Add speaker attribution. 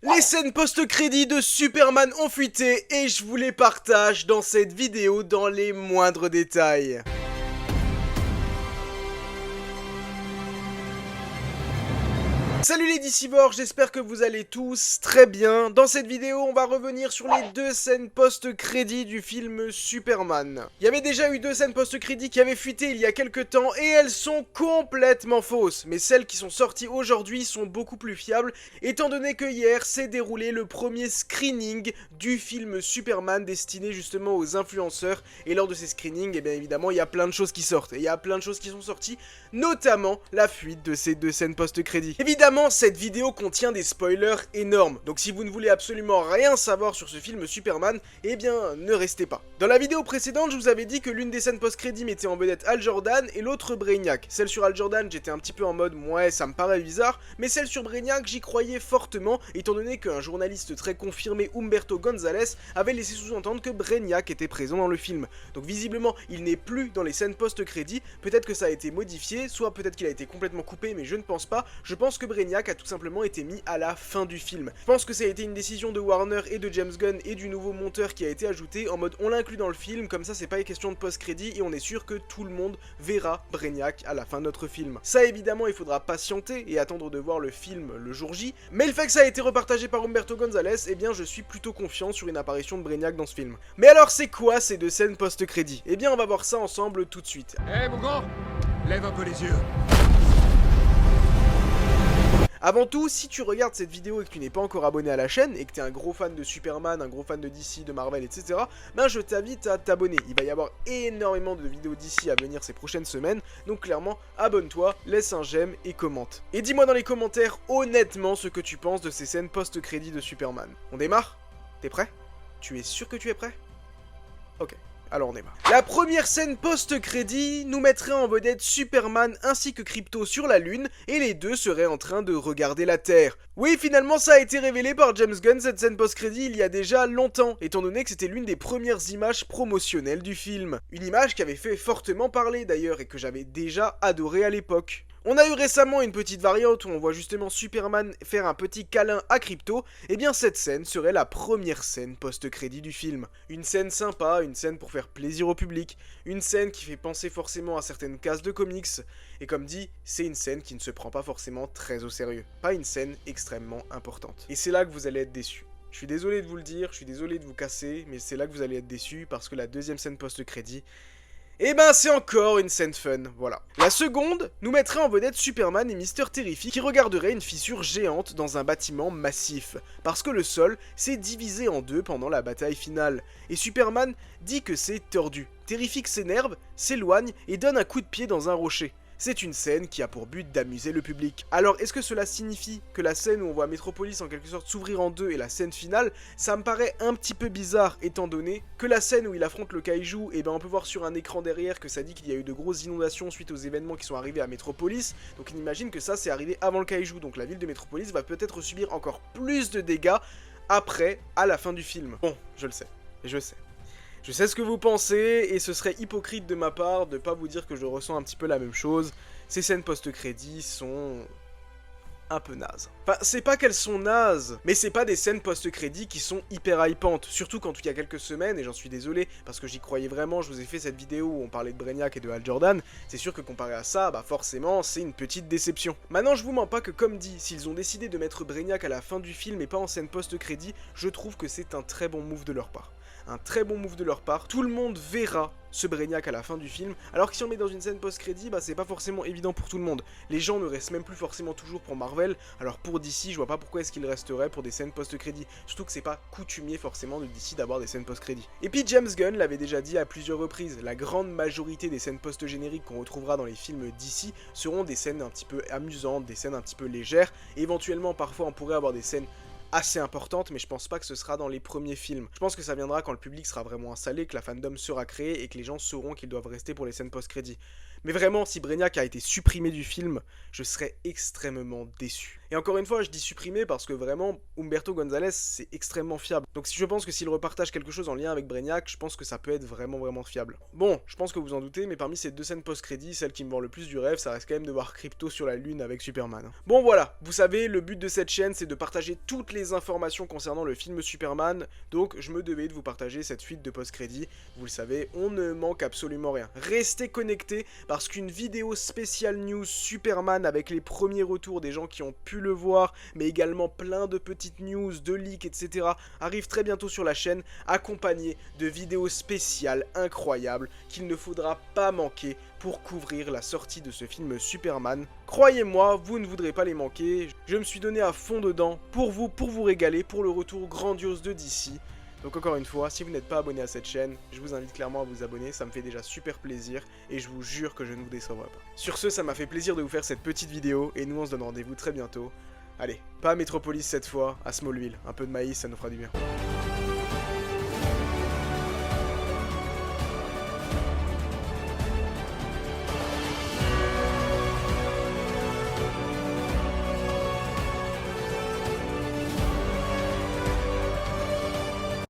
Speaker 1: Les scènes post-crédit de Superman ont fuité et je vous les partage dans cette vidéo dans les moindres détails. Salut les DCborgs, j'espère que vous allez tous très bien. Dans cette vidéo, on va revenir sur les deux scènes post-crédit du film Superman. Il y avait déjà eu deux scènes post-crédit qui avaient fuité il y a quelques temps et elles sont complètement fausses. Mais celles qui sont sorties aujourd'hui sont beaucoup plus fiables, étant donné que hier s'est déroulé le premier screening du film Superman destiné justement aux influenceurs. Et lors de ces screenings, et bien évidemment, il y a plein de choses qui sortent. Et il y a plein de choses qui sont sorties, notamment la fuite de ces deux scènes post-crédit. Évidemment, cette vidéo contient des spoilers énormes, donc si vous ne voulez absolument rien savoir sur ce film Superman, eh bien ne restez pas. Dans la vidéo précédente, je vous avais dit que l'une des scènes post-crédit mettait en vedette Hal Jordan et l'autre Brainiac. Celle sur Hal Jordan, j'étais un petit peu en mode ouais, ça me paraît bizarre, mais celle sur Brainiac, j'y croyais fortement, étant donné qu'un journaliste très confirmé, Humberto González, avait laissé sous-entendre que Brainiac était présent dans le film. Donc visiblement, il n'est plus dans les scènes post-crédit, peut-être que ça a été modifié, soit peut-être qu'il a été complètement coupé, mais je ne pense pas. Je pense que Brainiac a tout simplement été mis à la fin du film. Je pense que ça a été une décision de Warner et de James Gunn et du nouveau monteur qui a été ajouté en mode on l'inclut dans le film, comme ça c'est pas une question de post-crédit et on est sûr que tout le monde verra Brainiac à la fin de notre film. Ça évidemment il faudra patienter et attendre de voir le film le jour J, mais le fait que ça a été repartagé par Humberto González, eh bien je suis plutôt confiant sur une apparition de Brainiac dans ce film. Mais alors c'est quoi ces deux scènes post-crédit? Eh bien on va voir ça ensemble tout de suite.
Speaker 2: Hé mon grand, lève un peu les yeux.
Speaker 1: Avant tout, si tu regardes cette vidéo et que tu n'es pas encore abonné à la chaîne, et que tu es un gros fan de Superman, un gros fan de DC, de Marvel, etc., ben je t'invite à t'abonner. Il va y avoir énormément de vidéos DC à venir ces prochaines semaines, donc clairement, abonne-toi, laisse un j'aime et commente. Et dis-moi dans les commentaires honnêtement ce que tu penses de ces scènes post-crédit de Superman. On démarre? T'es prêt? Tu es sûr que tu es prêt? Ok. Alors on démarre. La première scène post-crédit nous mettrait en vedette Superman ainsi que Krypto sur la Lune, et les deux seraient en train de regarder la Terre. Oui, finalement ça a été révélé par James Gunn cette scène post-crédit il y a déjà longtemps, étant donné que c'était l'une des premières images promotionnelles du film. Une image qui avait fait fortement parler d'ailleurs, et que j'avais déjà adoré à l'époque. On a eu récemment une petite variante où on voit justement Superman faire un petit câlin à Krypto, et bien cette scène serait la première scène post-crédit du film. Une scène sympa, une scène pour faire plaisir au public, une scène qui fait penser forcément à certaines cases de comics, et comme dit, c'est une scène qui ne se prend pas forcément très au sérieux, pas une scène extrêmement importante. Et c'est là que vous allez être déçus. Je suis désolé de vous le dire, je suis désolé de vous casser, mais c'est là que vous allez être déçus parce que la deuxième scène post-crédit, et ben c'est encore une scène fun, voilà. La seconde nous mettrait en vedette Superman et Mister Terrific qui regarderaient une fissure géante dans un bâtiment massif, parce que le sol s'est divisé en deux pendant la bataille finale, et Superman dit que c'est tordu. Terrific s'énerve, s'éloigne et donne un coup de pied dans un rocher. C'est une scène qui a pour but d'amuser le public. Alors est-ce que cela signifie que la scène où on voit Metropolis en quelque sorte s'ouvrir en deux est la scène finale? Ça me paraît un petit peu bizarre étant donné que la scène où il affronte le kaiju, et ben on peut voir sur un écran derrière que ça dit qu'il y a eu de grosses inondations suite aux événements qui sont arrivés à Metropolis. Donc on imagine que ça c'est arrivé avant le kaiju, donc la ville de Metropolis va peut-être subir encore plus de dégâts après, à la fin du film. Bon, je le sais, je sais. Je sais ce que vous pensez, et ce serait hypocrite de ma part de pas vous dire que je ressens un petit peu la même chose. Ces scènes post-crédit sont un peu nazes. Enfin, c'est pas qu'elles sont nazes, mais c'est pas des scènes post-crédit qui sont hyper hypantes. Surtout quand il y a quelques semaines, et j'en suis désolé, parce que j'y croyais vraiment, je vous ai fait cette vidéo où on parlait de Brainiac et de Hal Jordan, c'est sûr que comparé à ça, bah forcément, c'est une petite déception. Maintenant, je vous mens pas que comme dit, s'ils ont décidé de mettre Brainiac à la fin du film et pas en scène post-crédit, je trouve que c'est un très bon move de leur part. Un très bon move de leur part, tout le monde verra ce Brainiac à la fin du film, alors que si on le met dans une scène post-crédit, bah c'est pas forcément évident pour tout le monde. Les gens ne restent même plus forcément toujours pour Marvel, alors pour DC, je vois pas pourquoi est-ce qu'ils resteraient pour des scènes post-crédit, surtout que c'est pas coutumier forcément de DC d'avoir des scènes post-crédit. Et puis James Gunn l'avait déjà dit à plusieurs reprises, la grande majorité des scènes post-génériques qu'on retrouvera dans les films DC seront des scènes un petit peu amusantes, des scènes un petit peu légères, et éventuellement parfois on pourrait avoir des scènes assez importante, mais je pense pas que ce sera dans les premiers films. Je pense que ça viendra quand le public sera vraiment installé, que la fandom sera créée et que les gens sauront qu'ils doivent rester pour les scènes post-crédit. Mais vraiment, si Brainiac a été supprimé du film, je serais extrêmement déçu. Et encore une fois, je dis supprimé parce que vraiment, Humberto González, c'est extrêmement fiable. Donc je pense que s'il repartage quelque chose en lien avec Brainiac, je pense que ça peut être vraiment fiable. Bon, je pense que vous en doutez, mais parmi ces deux scènes post-crédit, celle qui me vend le plus du rêve, ça reste quand même de voir Krypto sur la lune avec Superman. Bon voilà, vous savez, le but de cette chaîne, c'est de partager toutes les informations concernant le film Superman, donc je me devais de vous partager cette fuite de post-crédit. Vous le savez, on ne manque absolument rien. Restez connectés, parce qu'une vidéo spéciale news Superman avec les premiers retours des gens qui ont pu le voir, mais également plein de petites news, de leaks, etc. arrive très bientôt sur la chaîne, accompagnée de vidéos spéciales incroyables qu'il ne faudra pas manquer pour couvrir la sortie de ce film Superman. Croyez-moi, vous ne voudrez pas les manquer, je me suis donné à fond dedans pour vous régaler, pour le retour grandiose de DC. Donc encore une fois, si vous n'êtes pas abonné à cette chaîne, je vous invite clairement à vous abonner, ça me fait déjà super plaisir et je vous jure que je ne vous décevrai pas. Sur ce, ça m'a fait plaisir de vous faire cette petite vidéo et nous on se donne rendez-vous très bientôt. Allez, pas à Metropolis cette fois, à Smallville, un peu de maïs, ça nous fera du bien.